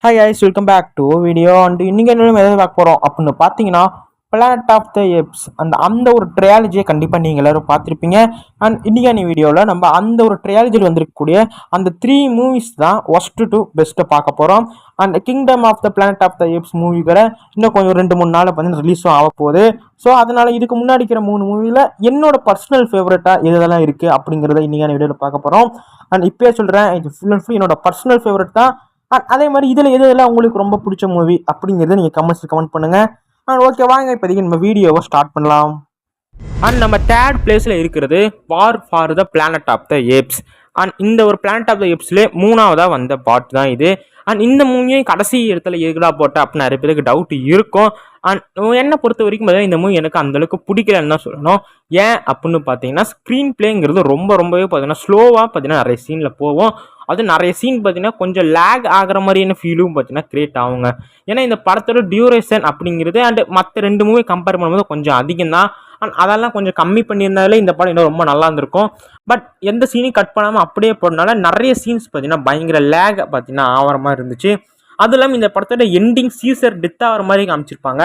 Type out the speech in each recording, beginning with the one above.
Hi guys, welcome back to video. And இன்னைக்கு என்ன எதாவது பார்க்க போகிறோம் அப்படின்னு பார்த்தீங்கன்னா, பிளானட் ஆஃப் த ஏப்ஸ் அந்த ஒரு ட்ரையாலஜியை கண்டிப்பாக நீங்கள் எல்லோரும் பார்த்துருப்பீங்க. அண்ட் இன்னைக்கான வீடியோவில் நம்ம அந்த ஒரு ட்ரையாலஜியில் வந்திருக்கக்கூடிய அந்த 3 மூவிஸ் தான் ஒஸ்ட்டு டு பெஸ்ட்டை பார்க்க போகிறோம். And kingdom of the planet of the apes movie வேற இன்னும் கொஞ்சம் 2-3 நாள் வந்து ரிலீஸும் ஆக போகுது. ஸோ அதனால் இதுக்கு முன்னாடி இருக்கிற 3 மூவியில் என்னோட பர்சனல் ஃபேவரட்டாக எதெல்லாம் இருக்குது அப்படிங்கிறத இன்னைக்கான வீடியோவில் பார்க்க போகிறோம். அண்ட் இப்போயே சொல்கிறேன், இது ஃபுல் அண்ட் ஃபுல் என்னோட பர்சனல் ஃபேவரட் தான். அதே மாதிரி இதில் எதெல்லாம் உங்களுக்கு ரொம்ப பிடிச்ச மூவி அப்படிங்கிறத நீங்கள் கமெண்ட் பண்ணுங்கள். ஓகே, வாங்க இப்போதைக்கு நம்ம வீடியோவை ஸ்டார்ட் பண்ணலாம். அண்ட் நம்ம தேர்ட் பிளேஸில் இருக்கிறது war for the planet of the apes. And இந்த ஒரு பிளானட் ஆஃப் த ஏப்ஸ்லேயே 3ஆவதாக வந்த பார்ட் தான் இது. அண்ட் இந்த மூவியும் கடைசி இடத்துல எதுக்கடா போட்ட அப்படின்னு நிறைய பேருக்கு டவுட் இருக்கும். அண்ட் என்னை பொறுத்த வரைக்கும் பார்த்தீங்கன்னா இந்த மூவி எனக்கு அந்தளவுக்கு பிடிக்கலன்னு தான் சொல்லணும். ஏன் அப்படின்னு பார்த்தீங்கன்னா, ஸ்க்ரீன் பிளேங்கிறது ரொம்பவே பார்த்தீங்கன்னா ஸ்லோவாக பார்த்தீங்கன்னா நிறைய சீனில் போவோம். அது நிறைய சீன் பார்த்தீங்கன்னா கொஞ்சம் லேக் ஆகிற மாதிரியான ஃபீலும் பார்த்தீங்கன்னா கிரியேட் ஆகுங்க. ஏன்னா இந்த படத்தோட டியூரேஷன் அப்படிங்கிறது அண்ட் மற்ற 2 மூவி கம்பேர் பண்ணும்போது கொஞ்சம் அதிகம் தான். அண்ட் அதெல்லாம் கொஞ்சம் கம்மி பண்ணியிருந்தாலே இந்த படம் இன்னும் ரொம்ப நல்லா இருந்திருக்கும். பட் எந்த சீனையும் கட் பண்ணாமல் அப்படியே போடுறதுனால நிறைய சீன்ஸ் பார்த்தீங்கன்னா பயங்கர லேக் பார்த்தீங்கன்னா ஆகிற மாதிரி இருந்துச்சு. அதுவும் இல்லாமல் இந்த படத்தோட எண்டிங் சீசர் டெத் ஆகிற மாதிரி காமிச்சிருப்பாங்க.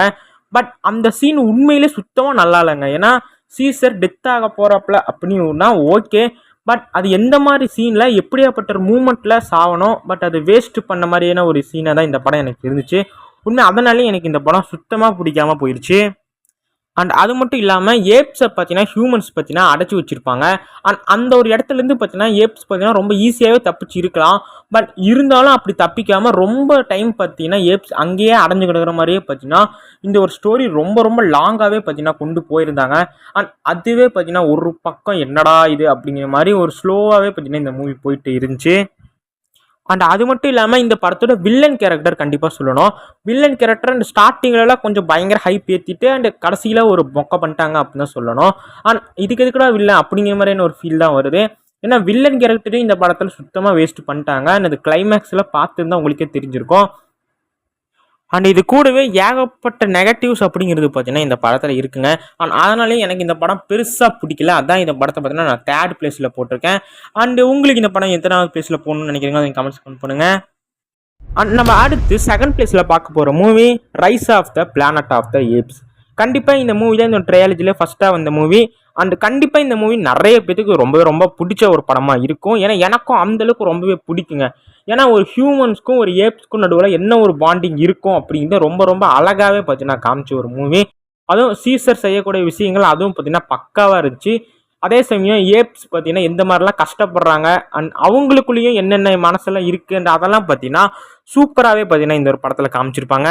பட் அந்த சீன் உண்மையிலே சுத்தமாக நல்லா இல்லைங்க. ஏன்னா சீசர் டெத் ஆக போகிறப்பல அப்படின்னா ஓகே, பட் அது எந்த மாதிரி சீனில் எப்படியாப்பட்ட ஒரு மூமெண்ட்டில் சாகணும், பட் அது வேஸ்ட் பண்ண மாதிரியான ஒரு சீனாக தான் இந்த படம் எனக்கு இருந்துச்சு. உண்மை அதனாலே எனக்கு இந்த படம் சுத்தமாக பிடிக்காமல் போயிடுச்சு. அண்ட் அது மட்டும் இல்லாமல் ஏப்ஸை பார்த்தீங்கன்னா ஹியூமன்ஸ் பார்த்தீங்கன்னா அடைச்சி வச்சுருப்பாங்க. அண்ட் அந்த ஒரு இடத்துலேருந்து பார்த்தீங்கன்னா ஏப்ஸ் பார்த்தீங்கன்னா ரொம்ப ஈஸியாகவே தப்பிச்சு இருக்கலாம். பட் இருந்தாலும் அப்படி தப்பிக்காமல் ரொம்ப டைம் பார்த்தீங்கன்னா ஏப்ஸ் அங்கேயே அடைஞ்சு கிடக்கிற மாதிரியே பார்த்தீங்கன்னா இந்த ஒரு ஸ்டோரி ரொம்ப லாங்காகவே பார்த்தீங்கன்னா கொண்டு போயிருந்தாங்க. அண்ட் அதுவே பார்த்தீங்கன்னா ஒரு பக்கம் என்னடா இது அப்படிங்கிற மாதிரி ஒரு ஸ்லோவாகவே பார்த்தீங்கன்னா இந்த மூவி போயிட்டு இருந்துச்சு. அண்ட் அது மட்டும் இல்லாமல் இந்த படத்தோட வில்லன் கேரக்டர் கண்டிப்பாக சொல்லணும். வில்லன் கேரக்டர் அண்ட் ஸ்டார்டிங்லலாம் கொஞ்சம் பயங்கர ஹைப் ஏற்றிட்டு அண்ட் கடைசியில் ஒரு மொக்க பண்ணிட்டாங்க அப்படின்னு தான் சொல்லணும். அண்ட் இதுக்கு எதுக்குடா வில்லன் அப்படிங்கிற மாதிரியான ஒரு ஃபீல் தான் வருது. ஏன்னா வில்லன் கேரக்டரையும் இந்த படத்தில் சுத்தமாக வேஸ்ட் பண்ணிட்டாங்க. அண்ட் அது கிளைமேக்ஸில் பார்த்துருந்தா உங்களுக்கே தெரிஞ்சிருக்கும். அண்ட் இது கூடவே ஏகப்பட்ட நெகட்டிவ்ஸ் அப்படிங்கிறது பார்த்தீங்கன்னா இந்த படத்தில் இருக்குங்க. அண்ட் அதனாலே எனக்கு இந்த படம் பெருசாக பிடிக்கல. அதான் இந்த படத்தை பார்த்தீங்கன்னா நான் தேர்ட் பிளேஸில் போட்டிருக்கேன். அண்டு உங்களுக்கு இந்த படம் எத்தனாவது பிளேஸில் போகணும்னு நினைக்கிறீங்க அதை கமெண்ட்ஸ் பண்ணுங்கள். அண்ட் நம்ம அடுத்து செகண்ட் பிளேஸில் பார்க்க போகிற movie rise of the planet of the apes. கண்டிப்பாக இந்த மூவி தான் இந்த ட்ரையாலஜியில் ஃபஸ்ட்டாக வந்த மூவி. அண்ட் கண்டிப்பாக இந்த மூவி நிறைய பேருக்கு ரொம்ப பிடிச்ச ஒரு படமாக இருக்கும். ஏன்னா எனக்கும் அந்தளவுக்கு ரொம்பவே பிடிக்குங்க. ஏன்னா ஒரு ஹியூமன்ஸ்க்கும் ஒரு ஏப்ஸ்க்கும் நடுவில் என்ன ஒரு பாண்டிங் இருக்கும் அப்படிங்கிறது ரொம்ப அழகாகவே பார்த்தீங்கன்னா காமிச்ச ஒரு மூவி. அதுவும் சீசர் செய்யக்கூடிய விஷயங்கள் அதுவும் பார்த்தீங்கன்னா பக்காவாக இருந்துச்சு. அதே சமயம் ஏப்ஸ் பார்த்தீங்கன்னா எந்த மாதிரிலாம் கஷ்டப்படுறாங்க அண்ட் அவங்களுக்குள்ளேயும் என்னென்ன மனசெல்லாம் இருக்குன்ற அதெல்லாம் பார்த்தீங்கன்னா சூப்பராகவே பார்த்தீங்கன்னா இந்த ஒரு படத்தில் காமிச்சிருப்பாங்க.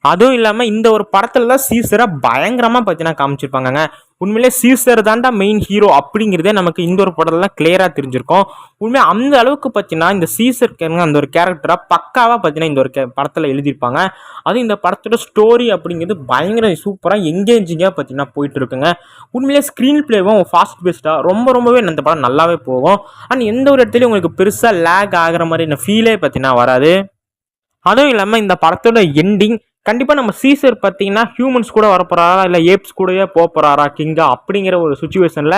அதுவும் இல்லாமல் இந்த ஒரு படத்தில் தான் சீசரை பயங்கரமாக பார்த்தீங்கன்னா காமிச்சிருப்பாங்கங்க. உண்மையிலே சீசர் தாண்டா மெயின் ஹீரோ அப்படிங்கிறதே நமக்கு இந்த ஒரு படத்தில் தான் கிளியராக தெரிஞ்சிருக்கும். உண்மையாக அந்த அளவுக்கு பார்த்தீங்கன்னா இந்த சீசர் அந்த ஒரு கேரக்டராக பக்காவாக பார்த்தீங்கன்னா இந்த ஒரு படத்தில் எழுதியிருப்பாங்க. அதுவும் இந்த படத்தோட ஸ்டோரி அப்படிங்கிறது பயங்கர சூப்பராக எங்கேஜிங்காக பார்த்தீங்கன்னா போயிட்டு இருக்குங்க. உண்மையிலே ஸ்க்ரீன் பிளேவும் ஃபாஸ்ட் பேஸ்டாக ரொம்பவே இந்த படம் நல்லாவே போகும். அண்ட் எந்த ஒரு இடத்துலையும் உங்களுக்கு பெருசாக லேக் ஆகிற மாதிரி ஃபீலே பார்த்தீங்கன்னா வராது. அதுவும் இல்லாமல் இந்த படத்தோட எண்டிங் கண்டிப்பாக நம்ம சீசர் பார்த்தீங்கன்னா ஹியூமன்ஸ் கூட வரப்போறாரா இல்லை ஏப்ஸ் கூடயே போகிறாரா கிங்கா அப்படிங்கிற ஒரு சுச்சுவேஷனில்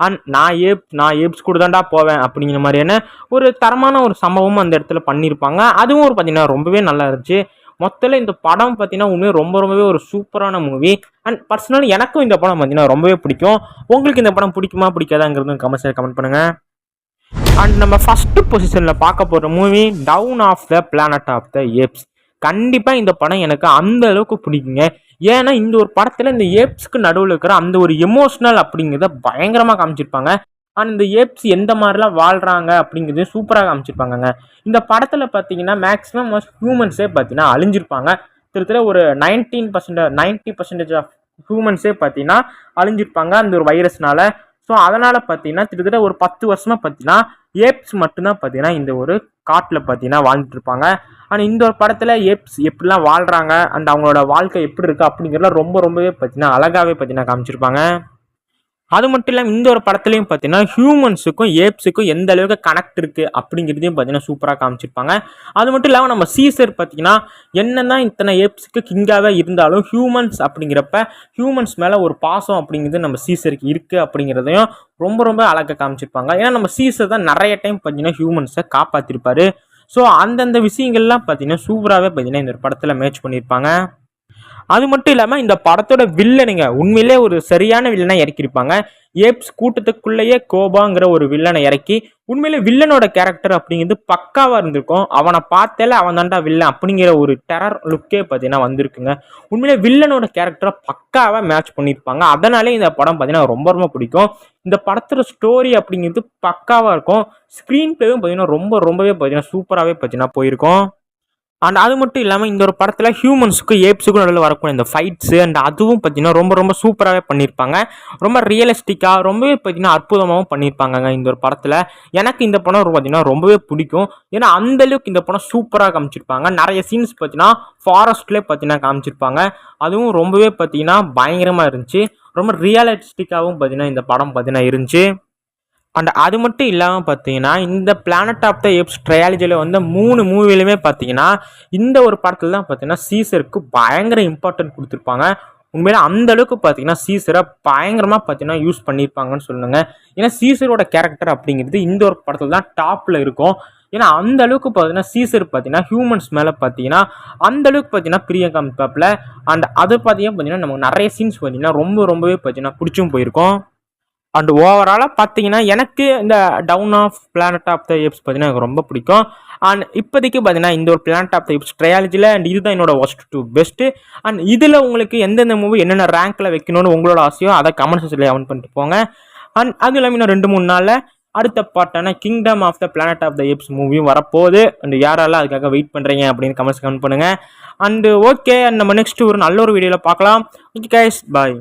அண்ட் நான் ஏப்ஸ் கூட தாண்டா போவேன் அப்படிங்கிற மாதிரியான ஒரு தரமான ஒரு சம்பவமும் அந்த இடத்துல பண்ணியிருப்பாங்க. அதுவும் ஒரு பார்த்தீங்கன்னா ரொம்பவே நல்லா இருந்துச்சு. மொத்தத்தில் இந்த படம் பார்த்தீங்கன்னா உண்மையாக ரொம்பவே ஒரு சூப்பரான மூவி. அண்ட் பர்சனலி எனக்கும் இந்த படம் பார்த்தீங்கன்னா ரொம்பவே பிடிக்கும். உங்களுக்கு இந்த படம் பிடிக்குமா பிடிக்காதாங்கிறது கமெண்ட் பண்ணுங்கள். அண்ட் நம்ம ஃபஸ்ட்டு பொசிஷனில் பார்க்க போகிற movie dawn of the planet of the apes. கண்டிப்பாக இந்த படம் எனக்கு அந்த அளவுக்கு பிடிக்குங்க. ஏன்னா இந்த ஒரு படத்தில் இந்த ஏப்ஸ்க்கு நடுவில் இருக்கிற அந்த ஒரு எமோஷ்னல் அப்படிங்கிறத பயங்கரமாக காமிச்சிருப்பாங்க. அண்ட் இந்த ஏப்ஸ் எந்த மாதிரிலாம் வாழ்கிறாங்க அப்படிங்கிறது சூப்பராக காமிச்சிருப்பாங்கங்க. இந்த படத்தில் பார்த்தீங்கன்னா மேக்ஸிமம் ஹியூமன்ஸே பார்த்தீங்கன்னா அழிஞ்சிருப்பாங்க. கிட்டத்தட்ட ஒரு 90% ஆஃப் ஹியூமன்ஸே பார்த்தீங்கன்னா அழிஞ்சிருப்பாங்க அந்த ஒரு வைரஸ்னால. ஸோ அதனால் பார்த்தீங்கன்னா கிட்டத்தட்ட ஒரு 10 வருஷமாக பார்த்தீங்கன்னா ஏப்ஸ் மட்டும்தான் பார்த்தீங்கன்னா இந்த ஒரு காட்டில் பார்த்தீங்கன்னா வாழ்ந்துட்டு இருப்பாங்க. ஆனால் இந்த ஒரு படத்தில் ஏப்ஸ் எப்படிலாம் வாழ்கிறாங்க அண்ட் அவங்களோட வாழ்க்கை எப்படி இருக்குது அப்படிங்கிறதுலாம் ரொம்பவே பார்த்தீங்கன்னா அழகாகவே பார்த்தீங்கன்னா காமிச்சிருப்பாங்க. அது மட்டும் இல்லாமல் இந்த ஒரு படத்துலையும் பார்த்தீங்கன்னா ஹியூமன்ஸுக்கும் ஏப்ஸுக்கும் எந்த அளவுக்கு கனெக்ட் இருக்குது அப்படிங்கிறதையும் பார்த்தீங்கன்னா சூப்பராக காமிச்சிருப்பாங்க. அது மட்டும் இல்லாமல் நம்ம சீசர் பார்த்தீங்கன்னா என்னென்னா இத்தனை ஏப்ஸுக்கு கிங்காகவே இருந்தாலும் ஹியூமன்ஸ் அப்படிங்கிறப்ப ஹியூமன்ஸ் மேலே ஒரு பாசம் அப்படிங்கிறது நம்ம சீசருக்கு இருக்குது அப்படிங்கிறதையும் ரொம்ப அழகாக காமிச்சிருப்பாங்க. ஏன்னா நம்ம சீசர் தான் நிறைய டைம் பார்த்தீங்கன்னா ஹியூமன்ஸை காப்பாற்றிருப்பாரு. ஸோ அந்தந்த விஷயங்கள்லாம் பார்த்தீங்கன்னா சூப்பராகவே பார்த்தீங்கன்னா இந்த படத்தில் மேட்ச் பண்ணியிருப்பாங்க. அது மட்டும் இல்லாமல் இந்த படத்தோட வில்லனுங்க உண்மையிலே ஒரு சரியான வில்லனை இறக்கியிருப்பாங்க. ஏப்ஸ் கூட்டத்துக்குள்ளேயே கோபாங்கிற ஒரு வில்லனை இறக்கி உண்மையிலே வில்லனோட கேரக்டர் அப்படிங்கிறது பக்காவாக இருந்திருக்கும். அவனை பார்த்தாலே அவன் தாண்டா வில்லன் அப்படிங்கிற ஒரு டெரர் லுக்கே பார்த்தீங்கன்னா வந்திருக்குங்க. உண்மையிலே வில்லனோட கேரக்டரை பக்காவாக மேட்ச் பண்ணியிருப்பாங்க. அதனாலே இந்த படம் பார்த்தீங்கன்னா ரொம்ப ரொம்ப பிடிக்கும். இந்த படத்தோட ஸ்டோரி அப்படிங்கிறது பக்காவாக இருக்கும். ஸ்க்ரீன் பிளேவும் பார்த்தீங்கன்னா ரொம்பவே பார்த்தீங்கன்னா சூப்பராகவே பார்த்தீங்கன்னா போயிருக்கும். அண்ட் அது மட்டும் இல்லாமல் இந்த ஒரு படத்தில் ஹியூமன்ஸுக்கும் ஏப்ஸுக்கும் நடுவில் வரக்கூடிய இந்த ஃபைட்ஸு அண்ட் அதுவும் பார்த்தீங்கன்னா ரொம்ப சூப்பராகவே பண்ணியிருப்பாங்க. ரொம்ப ரியலிஸ்டிக்காக ரொம்பவே பார்த்தீங்கன்னா அற்புதமாகவும் பண்ணியிருப்பாங்கங்க இந்த ஒரு படத்தில். எனக்கு இந்த படம் பார்த்தீங்கன்னா ரொம்பவே பிடிக்கும். ஏன்னா அந்தளவுக்கு இந்த படம் சூப்பராக காமிச்சிருப்பாங்க. நிறைய சீன்ஸ் பார்த்தீங்கன்னா ஃபாரஸ்ட்லேயே பார்த்தீங்கன்னா காமிச்சிருப்பாங்க. அதுவும் ரொம்பவே பார்த்தீங்கன்னா பயங்கரமாக இருந்துச்சு. ரொம்ப ரியலிஸ்டிக்காகவும் பார்த்தீங்கன்னா இந்த படம் பார்த்தீங்கன்னா இருந்துச்சு. அண்ட் அது மட்டும் இல்லாமல் பார்த்தீங்கன்னா இந்த பிளானட் ஆஃப் த ஏப்ஸ் ட்ரையாலஜியில் வந்து 3 மூவிலுமே பார்த்தீங்கன்னா இந்த ஒரு படத்தில் தான் பார்த்தீங்கன்னா சீசருக்கு பயங்கர இம்பார்ட்டன்ட் கொடுத்துருப்பாங்க. உண்மையில அந்த அளவுக்கு பார்த்தீங்கன்னா சீசரை பயங்கரமாக பார்த்தீங்கன்னா யூஸ் பண்ணியிருப்பாங்கன்னு சொல்லுங்க. ஏன்னா சீசரோட கேரக்டர் அப்படிங்கிறது இந்த ஒரு படத்தில் தான் டாப்பில் இருக்கும். ஏன்னா அந்த அளவுக்கு பார்த்தீங்கன்னா சீசர் பார்த்தீங்கன்னா ஹியூமன்ஸ் மேலே பார்த்தீங்கன்னா அந்த அளவுக்கு பார்த்தீங்கன்னா பிரிய காமிப்பாப்பில். அண்ட் அது பார்த்தீங்கன்னா நமக்கு நிறைய சீன்ஸ் பார்த்தீங்கன்னா ரொம்பவே பார்த்தீங்கன்னா பிடிச்சும் போயிருக்கும். அண்ட் ஓவராலாக பார்த்தீங்கன்னா எனக்கு இந்த Dawn of Planet of the Apes பார்த்தீங்கன்னா எனக்கு ரொம்ப பிடிக்கும். அண்ட் இப்போதைக்கு பார்த்தீங்கன்னா இந்த ஒரு பிளானட் ஆஃப் த ஏப்ஸ் ட்ரையாலஜியில் அண்ட் இதுதான் என்னோட ஒஸ்ட் 2 பெஸ்ட்டு. அண்ட் இதில் உங்களுக்கு எந்தெந்த மூவி என்னென்ன ரேங்க்கில் வைக்கணும்னு உங்களோட ஆசையோ அதை கமெண்ட் செக்ஷனில் கமெண்ட் பண்ணிட்டு போங்க. அண்ட் அது இல்லாமல் இன்னும் 2-3 நாளில் அடுத்த பார்ட்டான Kingdom of the planet of the Apes மூவியும் வரப்போகுது. அண்ட் யாரெல்லாம் அதுக்காக வெயிட் பண்ணுறீங்க அப்படின்னு கமெண்ட்ஸ் கமெண்ட் பண்ணுங்கள். அண்டு ஓகே, நம்ம நெக்ஸ்ட் ஒரு நல்ல ஒரு வீடியோவில் பார்க்கலாம். ஓகே கைஸ், பாய்.